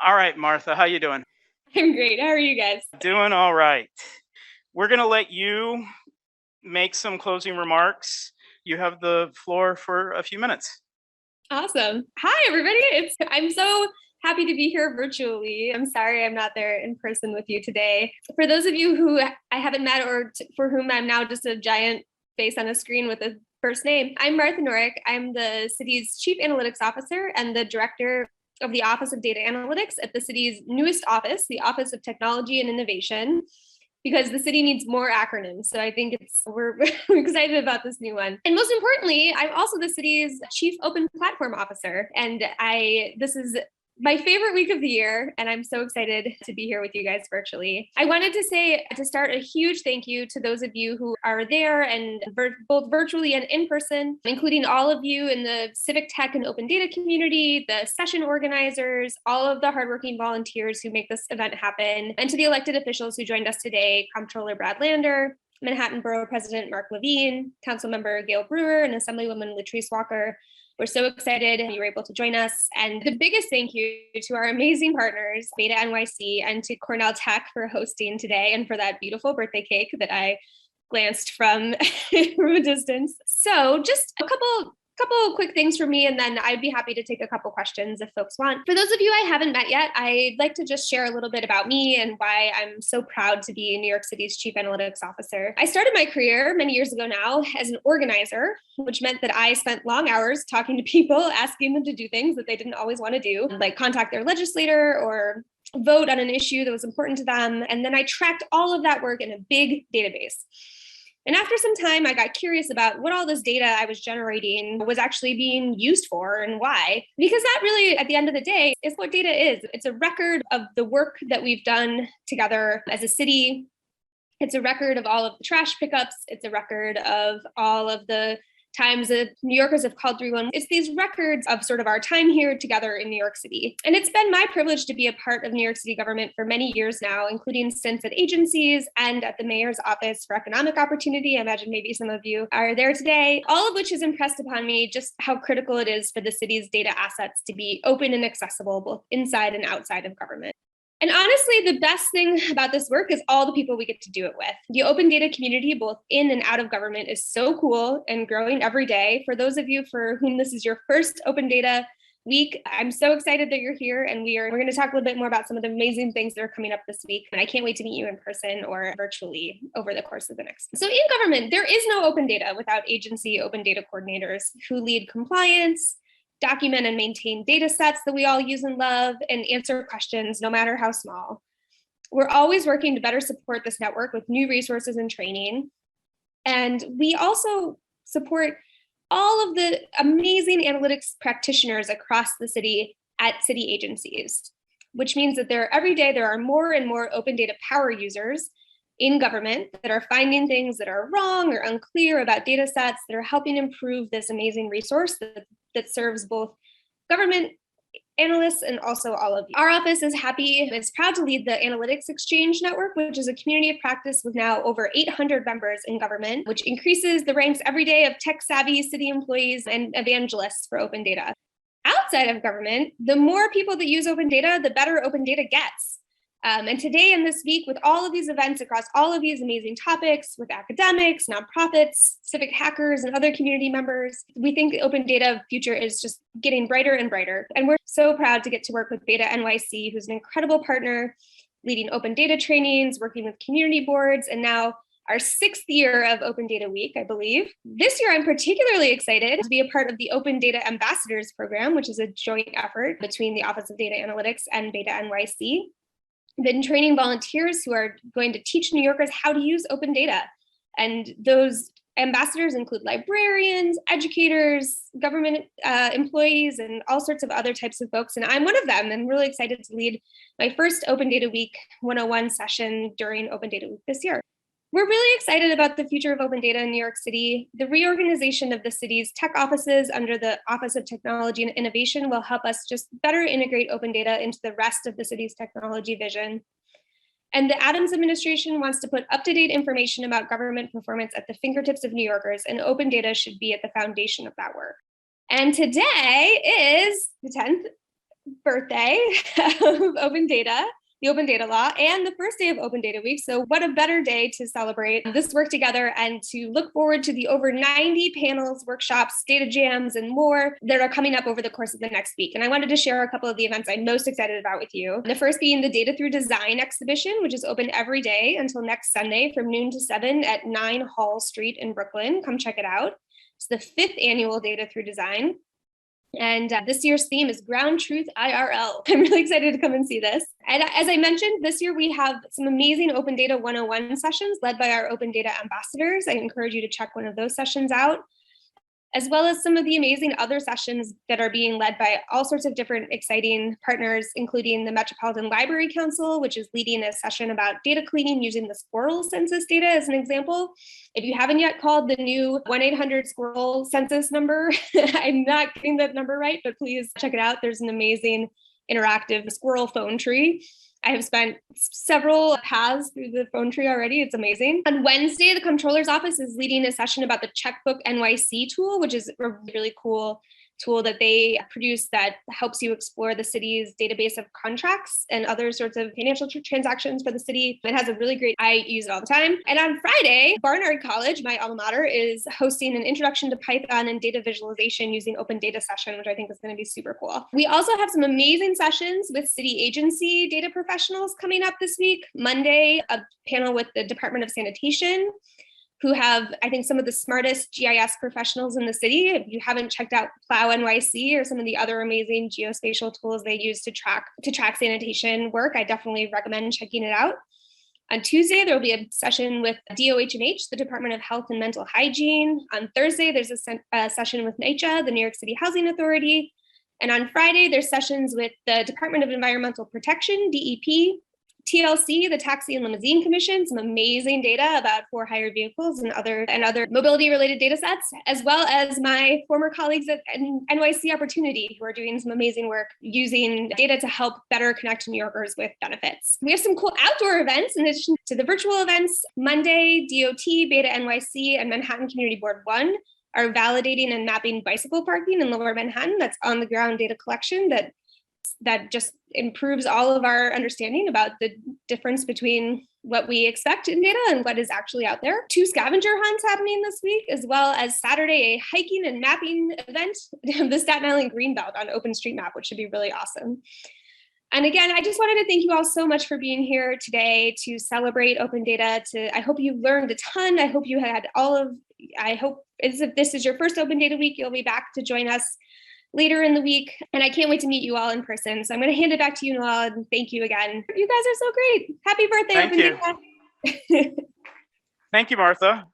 All right, Martha, how you doing? I'm great. How are you guys? Doing all right. We're going to let you make some closing remarks. You have the floor for a few minutes. Awesome. Hi, everybody. I'm so happy to be here virtually. I'm sorry I'm not there in person with you today. For those of you who I haven't met or for whom I'm now just a giant face on a screen with a first name, I'm Martha Norrick. I'm the city's Chief Analytics Officer and the Director of the Office of Data Analytics at the city's newest office, the Office of Technology and Innovation, because the city needs more acronyms. So I think we're excited about this new one. And most importantly, I'm also the city's Chief Open Platform Officer. And this is my favorite week of the year, and I'm so excited to be here with you guys virtually. I wanted to start a huge thank you to those of you who are there and both virtually and in person, including all of you in the civic tech and open data community, the session organizers, all of the hardworking volunteers who make this event happen, and to the elected officials who joined us today, Comptroller Brad Lander, Manhattan Borough President Mark Levine, Councilmember Gail Brewer, and Assemblywoman Latrice Walker. We're so excited you were able to join us. And the biggest thank you to our amazing partners, BetaNYC, and to Cornell Tech for hosting today and for that beautiful birthday cake that I glanced from a distance. So just a couple quick things for me, and then I'd be happy to take a couple questions if folks want. For those of you I haven't met yet, I'd like to just share a little bit about me and why I'm so proud to be New York City's Chief Analytics Officer. I started my career many years ago now as an organizer, which meant that I spent long hours talking to people, asking them to do things that they didn't always want to do, like contact their legislator or vote on an issue that was important to them. And then I tracked all of that work in a big database. And after some time, I got curious about what all this data I was generating was actually being used for and why. Because that really, at the end of the day, is what data is. It's a record of the work that we've done together as a city. It's a record of all of the trash pickups. It's a record of all of the times that New Yorkers have called 311. It's these records of sort of our time here together in New York City. And it's been my privilege to be a part of New York City government for many years now, including stints at agencies and at the mayor's office for economic opportunity. I imagine maybe some of you are there today, all of which has impressed upon me just how critical it is for the city's data assets to be open and accessible both inside and outside of government. And honestly, the best thing about this work is all the people we get to do it with. The open data community, both in and out of government, is so cool and growing every day. For those of you for whom this is your first open data week, I'm so excited that you're here, and we're going to talk a little bit more about some of the amazing things that are coming up this week. And I can't wait to meet you in person or virtually over the course of the next. So in government, there is no open data without agency open data coordinators who lead compliance, document and maintain data sets that we all use and love, and answer questions no matter how small. We're always working to better support this network with new resources and training. And we also support all of the amazing analytics practitioners across the city at city agencies, which means that every day there are more and more open data power users in government that are finding things that are wrong or unclear about data sets that are helping improve this amazing resource that serves both government analysts and also all of you. Our office is proud to lead the Analytics Exchange Network, which is a community of practice with now over 800 members in government, which increases the ranks every day of tech-savvy city employees and evangelists for open data. Outside of government, the more people that use open data, the better open data gets. And today and this week, with all of these events across all of these amazing topics with academics, nonprofits, civic hackers, and other community members, we think the open data future is just getting brighter and brighter. And we're so proud to get to work with BetaNYC, who's an incredible partner, leading open data trainings, working with community boards, and now our 6th year of Open Data Week, I believe. This year, I'm particularly excited to be a part of the Open Data Ambassadors Program, which is a joint effort between the Office of Data Analytics and BetaNYC. Been training volunteers who are going to teach New Yorkers how to use open data. And those ambassadors include librarians, educators, government employees, and all sorts of other types of folks. And I'm one of them. I'm really excited to lead my first Open Data Week 101 session during Open Data Week this year. We're really excited about the future of open data in New York City. The reorganization of the city's tech offices under the Office of Technology and Innovation will help us just better integrate open data into the rest of the city's technology vision. And the Adams administration wants to put up-to-date information about government performance at the fingertips of New Yorkers, and open data should be at the foundation of that work. And today is the 10th, birthday of open data, the open data law, and the first day of Open Data Week. So what a better day to celebrate this work together and to look forward to the over 90 panels, workshops, data jams, and more that are coming up over the course of the next week. And I wanted to share a couple of the events I'm most excited about with you. The first being the Data Through Design exhibition, which is open every day until next Sunday from noon to 7 at 9 Hall Street in Brooklyn. Come check it out. It's the 5th annual Data Through Design. And this year's theme is Ground Truth IRL. I'm really excited to come and see this. And as I mentioned, this year we have some amazing Open Data 101 sessions led by our Open Data ambassadors. I encourage you to check one of those sessions out, as well as some of the amazing other sessions that are being led by all sorts of different exciting partners, including the Metropolitan Library Council, which is leading a session about data cleaning using the squirrel census data as an example. If you haven't yet called the new 1-800-SQUIRREL census number, I'm not getting that number right, but please check it out. There's an amazing interactive squirrel phone tree. I have spent several paths through the phone tree already. It's amazing. On Wednesday, the Comptroller's Office is leading a session about the Checkbook NYC tool, which is a really cool tool that they produce that helps you explore the city's database of contracts and other sorts of financial transactions for the city. It has a really great, I use it all the time. And on Friday, Barnard College, my alma mater, is hosting an introduction to Python and data visualization using open data session, which I think is going to be super cool. We also have some amazing sessions with city agency data professionals coming up this week. Monday, a panel with the Department of Sanitation, who have, I think, some of the smartest GIS professionals in the city. If you haven't checked out Plow NYC or some of the other amazing geospatial tools they use to track sanitation work, I definitely recommend checking it out. On Tuesday, there will be a session with DOH&H, the Department of Health and Mental Hygiene. On Thursday, there's a session with NYCHA, the New York City Housing Authority. And on Friday, there's sessions with the Department of Environmental Protection, DEP, TLC, the Taxi and Limousine Commission, some amazing data about for-hire vehicles and other mobility-related data sets, as well as my former colleagues at NYC Opportunity, who are doing some amazing work using data to help better connect New Yorkers with benefits. We have some cool outdoor events in addition to the virtual events. Monday, DOT, BetaNYC, and Manhattan Community Board 1 are validating and mapping bicycle parking in Lower Manhattan. That's on-the-ground data collection that just improves all of our understanding about the difference between what we expect in data and what is actually out there. 2 scavenger hunts happening this week, as well as Saturday, a hiking and mapping event, the Staten Island Greenbelt on OpenStreetMap, which should be really awesome. And again, I just wanted to thank you all so much for being here today to celebrate open data. I hope you learned a ton. I hope you had I hope if this is your first Open Data Week, you'll be back to join us later in the week. And I can't wait to meet you all in person. So I'm going to hand it back to you, Noel, and thank you again. You guys are so great. Happy birthday, Thank Open you. Data. Thank you, Martha.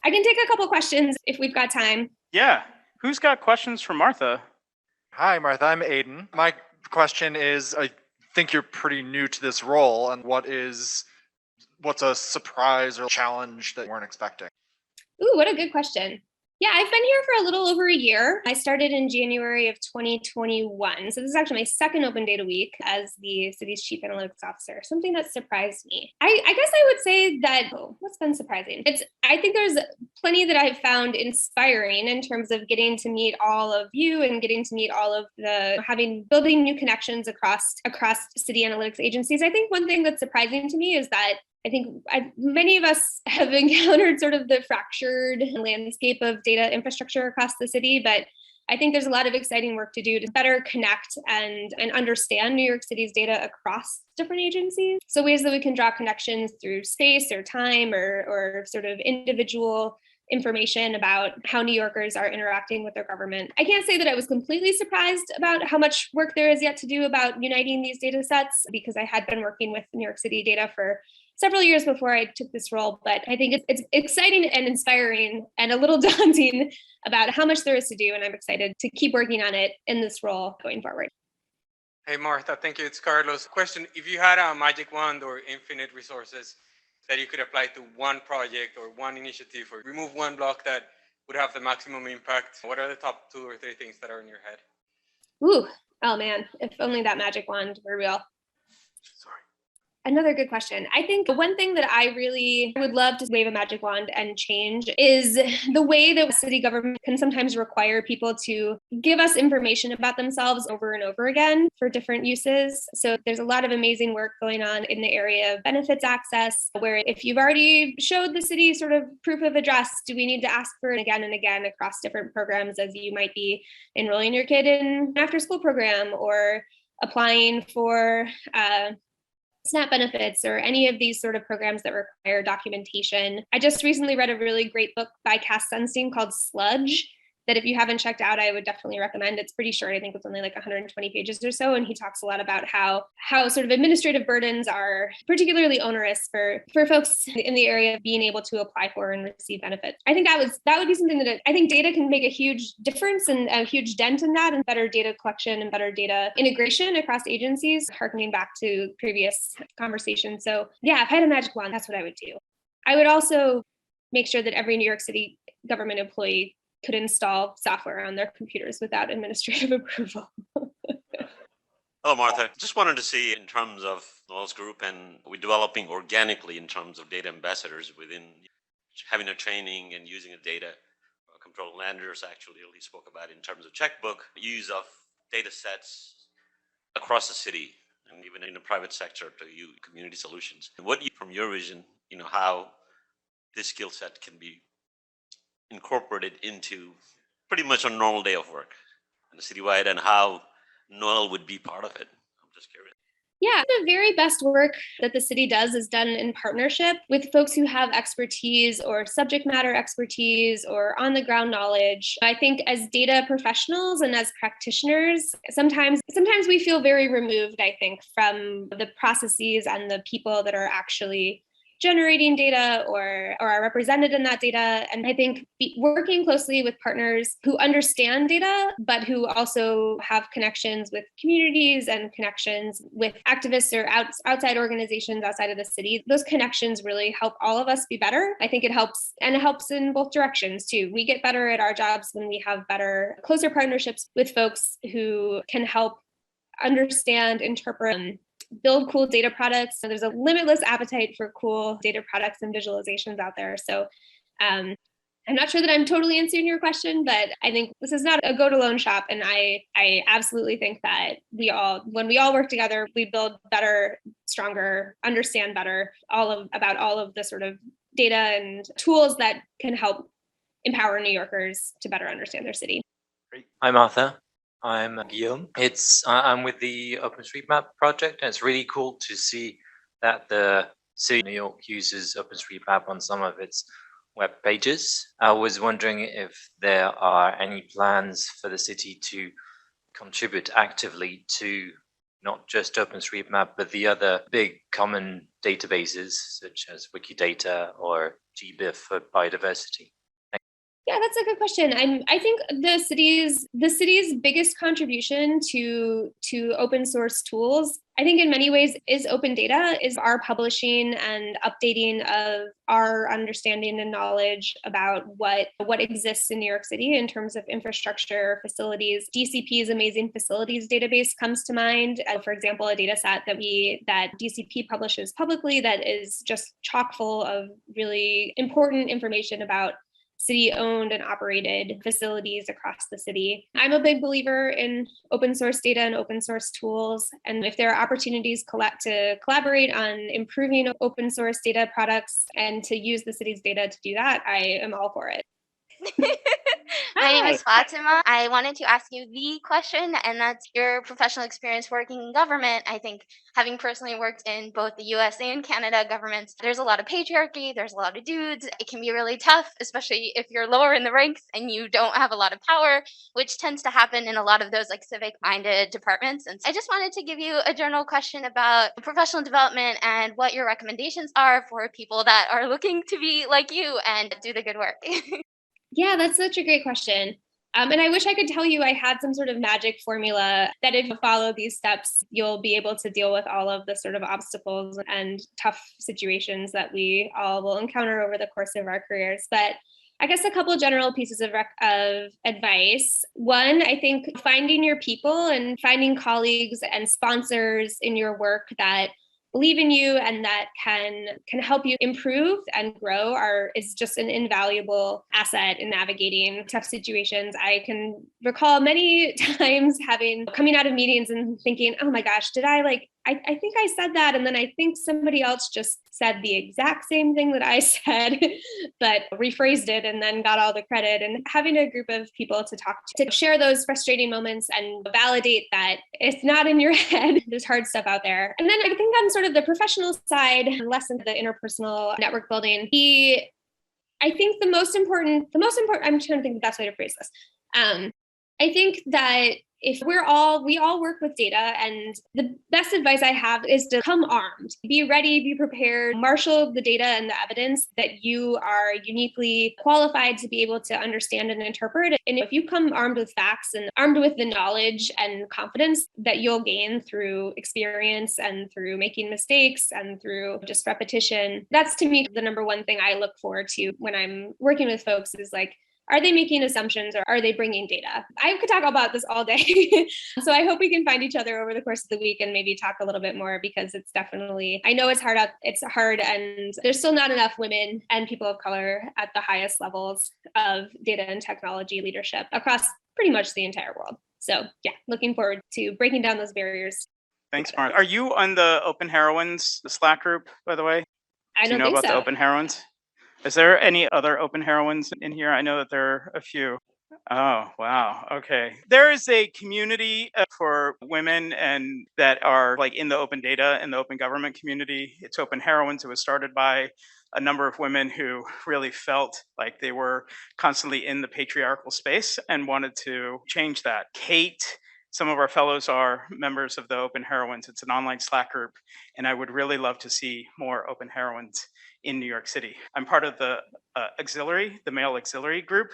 I can take a couple questions if we've got time. Yeah. Who's got questions for Martha? Hi, Martha. I'm Aiden. My question is, I think you're pretty new to this role, and what's a surprise or challenge that you weren't expecting? Ooh, what a good question. Yeah, I've been here for a little over a year. I started in January of 2021. So this is actually my second Open Data Week as the city's chief analytics officer, something that surprised me. I guess I would say that, what's been surprising? I think there's plenty that I've found inspiring in terms of getting to meet all of you and getting to meet all of building new connections across city analytics agencies. I think one thing that's surprising to me is that I think many of us have encountered sort of the fractured landscape of data infrastructure across the city, but I think there's a lot of exciting work to do to better connect and understand New York City's data across different agencies. So ways that we can draw connections through space or time or sort of individual information about how New Yorkers are interacting with their government. I can't say that I was completely surprised about how much work there is yet to do about uniting these data sets, because I had been working with New York City data for several years before I took this role, but I think it's exciting and inspiring and a little daunting about how much there is to do, and I'm excited to keep working on it in this role going forward. Hey, Martha, thank you. It's Carlos. Question, if you had a magic wand or infinite resources that you could apply to one project or one initiative or remove one block that would have the maximum impact, what are the top 2 or 3 things that are in your head? Ooh, oh man, if only that magic wand were real. Sorry. Another good question. I think one thing that I really would love to wave a magic wand and change is the way that city government can sometimes require people to give us information about themselves over and over again for different uses. So there's a lot of amazing work going on in the area of benefits access, where if you've already showed the city sort of proof of address, do we need to ask for it again and again across different programs, as you might be enrolling your kid in an after school program or applying for SNAP benefits or any of these sort of programs that require documentation. I just recently read a really great book by Cass Sunstein called Sludge, that if you haven't checked out, I would definitely recommend. It's pretty short. I think it's only like 120 pages or so. And he talks a lot about how sort of administrative burdens are particularly onerous for folks in the area of being able to apply for and receive benefits. I think that would be something that I think data can make a huge difference and a huge dent in that, and better data collection and better data integration across agencies, harkening back to previous conversations. So yeah, if I had a magic wand, that's what I would do. I would also make sure that every New York City government employee could install software on their computers without administrative approval. Hello, Martha. Just wanted to see, in terms of Noel's group, and we're developing organically in terms of data ambassadors within having a training and using the data. Control Landers actually spoke about in terms of checkbook, use of data sets across the city and even in the private sector to use community solutions. What, from your vision, how this skill set can be incorporated into pretty much a normal day of work in the citywide, and how Noel would be part of it. I'm just curious. Yeah, the very best work that the city does is done in partnership with folks who have expertise or subject matter expertise or on the ground knowledge. I think as data professionals and as practitioners, sometimes we feel very removed, I think, from the processes and the people that are actually generating data or are represented in that data. And I think working closely with partners who understand data, but who also have connections with communities and connections with activists or outside organizations outside of the city, those connections really help all of us be better. I think it helps in both directions too. We get better at our jobs when we have closer partnerships with folks who can help understand, interpret, build cool data products. So there's a limitless appetite for cool data products and visualizations out there. So I'm not sure that I'm totally answering your question, but I think this is not a go-it-alone shop. And I absolutely think that when we all work together, we build better, stronger, understand better about all of the sort of data and tools that can help empower New Yorkers to better understand their city. Great. Hi, Martha. I'm Guillaume. I'm with the OpenStreetMap project, and it's really cool to see that the city of New York uses OpenStreetMap on some of its web pages. I was wondering if there are any plans for the city to contribute actively to not just OpenStreetMap, but the other big common databases such as Wikidata or GBIF for biodiversity. Yeah, that's a good question. I think the city's biggest contribution to open source tools, I think in many ways, is open data, is our publishing and updating of our understanding and knowledge about what exists in New York City in terms of infrastructure, facilities. DCP's amazing facilities database comes to mind. For example, a data set that DCP publishes publicly that is just chock full of really important information about city-owned and operated facilities across the city. I'm a big believer in open source data and open source tools. And if there are opportunities to collaborate on improving open source data products and to use the city's data to do that, I am all for it. My name is Fatima. I wanted to ask you the question, and that's your professional experience working in government. I think having personally worked in both the US and Canada governments, there's a lot of patriarchy, there's a lot of dudes. It can be really tough, especially if you're lower in the ranks and you don't have a lot of power, which tends to happen in a lot of those like civic-minded departments. And I just wanted to give you a general question about professional development and what your recommendations are for people that are looking to be like you and do the good work. Yeah, that's such a great question. And I wish I could tell you I had some sort of magic formula that if you follow these steps, you'll be able to deal with all of the sort of obstacles and tough situations that we all will encounter over the course of our careers. But I guess a couple general pieces of advice. One, I think finding your people and finding colleagues and sponsors in your work that believe in you and that can help you improve and grow is just an invaluable asset in navigating tough situations. I can recall many times coming out of meetings and thinking, oh my gosh, did I think I said that, and then I think somebody else just said the exact same thing that I said, but rephrased it and then got all the credit. And having a group of people to talk to share those frustrating moments and validate that it's not in your head. There's hard stuff out there. And then I think on sort of the professional side, less into the interpersonal network building, I think the most important, I'm trying to think the best way to phrase this. I think that if we all work with data, and the best advice I have is to come armed, be ready, be prepared, marshal the data and the evidence that you are uniquely qualified to be able to understand and interpret. And if you come armed with facts and armed with the knowledge and confidence that you'll gain through experience and through making mistakes and through just repetition, that's to me the number one thing I look forward to when I'm working with folks is like, are they making assumptions or are they bringing data? I could talk about this all day. So I hope we can find each other over the course of the week and maybe talk a little bit more, because it's definitely, I know it's hard and there's still not enough women and people of color at the highest levels of data and technology leadership across pretty much the entire world. So yeah, looking forward to breaking down those barriers. Thanks, Martha. Are you on the Open Heroines, the Slack group, by the way? I Do you don't know think about so. the Open Heroines? Is there any other Open Heroines in here? I know that there are a few. Oh, wow. Okay. There is a community for women and that are like in the open data and the open government community. It's Open Heroines. It was started by a number of women who really felt like they were constantly in the patriarchal space and wanted to change that. Kate, some of our fellows are members of the Open Heroines. It's an online Slack group, and I would really love to see more Open Heroines in New York City. I'm part of the auxiliary, the male auxiliary group.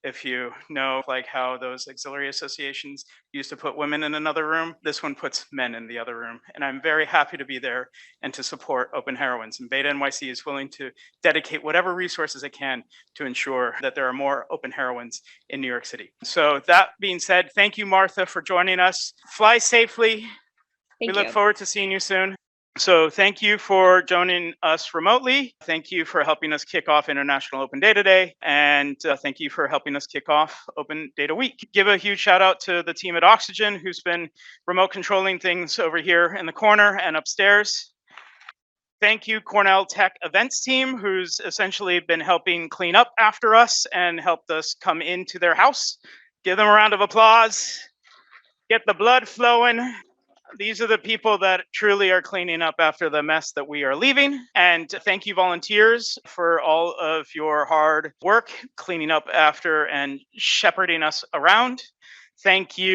If you know like how those auxiliary associations used to put women in another room, this one puts men in the other room. And I'm very happy to be there and to support Open Heroines. And BetaNYC is willing to dedicate whatever resources it can to ensure that there are more Open Heroines in New York City. So that being said, thank you, Martha, for joining us. Fly safely. We look forward to seeing you soon. So thank you for joining us remotely. Thank you for helping us kick off International Open Data Day. And thank you for helping us kick off Open Data Week. Give a huge shout out to the team at Oxygen, who's been remote controlling things over here in the corner and upstairs. Thank you, Cornell Tech events team, who's essentially been helping clean up after us and helped us come into their house. Give them a round of applause. Get the blood flowing. These are the people that truly are cleaning up after the mess that we are leaving. And thank you, volunteers, for all of your hard work cleaning up after and shepherding us around. Thank you.